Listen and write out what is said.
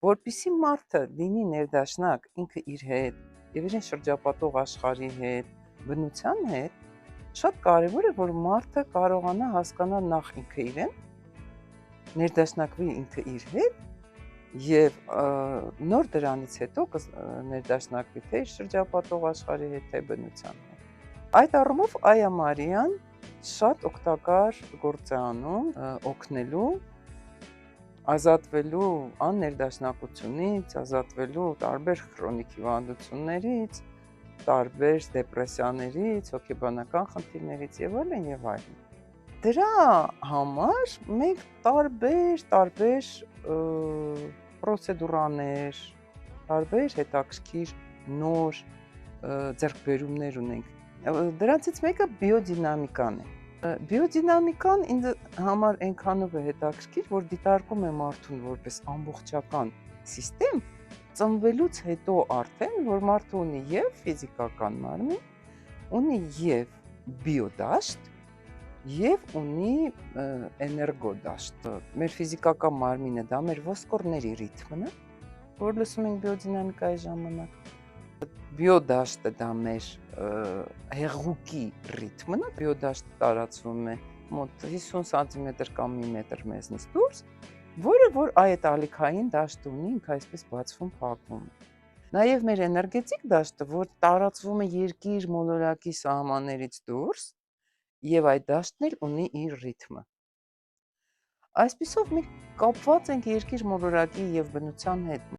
Որպեսզի մարդը լինի ներդաշնակ ինքը իր հետ եւ իրեն շրջապատող աշխարհի հետ, բնության հետ, շատ կարեւոր է, որ մարդը կարողանա հասկանալ նախ ինքը իրեն, ներդաշնակվի ինքը իր հետ եւ նոր դրանից հետո ներդաշնակվի թե իր շրջապատող աշխարհի հետ, թե բնության հետ։ Այդ առումով Այա Մարիան շատ օգտակար գործ է անում օգնելու ազատվելու աններդաշնակությունից, ազատվելու տարբեր քրոնիկ հիվանդություններից, տարբեր դեպրեսիաներից, հոգեբանական խնդիրներից եւ այլն եւ այլն։ Դրա համար մենք տարբեր պրոցեդուրաներ, տարբեր հետաքրքիր նոր ձեռքբերումներ ունենք։ Դրանցից մեկը բիոդինամիկան է։ Բիոդինամիկան ինձ համար այնքանով է հետաքրքիր, որ դիտարկում է մարդուն որպես ամբողջական սիստեմ, ծնվելուց հետո արդեն, որ մարդը ունի եւ ֆիզիկական մարմին, ունի եւ բիոդաշտ, եւ ունի էներգոդաշտ։ Մեր ֆիզիկական մարմինը դա մեր ոսկորների ռիթմն է, որ լսում ենք բիոդինամիկայի ժամանակ։ Բիոդաշտը դա մեր հեղուկի ռիթմն է, բիոդաշտը տարածվում է մոտ 50 սանտիմետր կամ մի մետր մեզնից դուրս, որը որ այդ ալիքային դաշտը ունի, ինքը այսպես բացվում, փակվում։ Նաև մեր էներգետիկ դաշտը, որ տարածվում է երկիր մոլորակի սահմաններից դուրս, եւ այդ դաշտն էլ ունի իր ռիթմը։ Այսպիսով մենք կապված ենք երկիր մոլորակի եւ բնության հետ։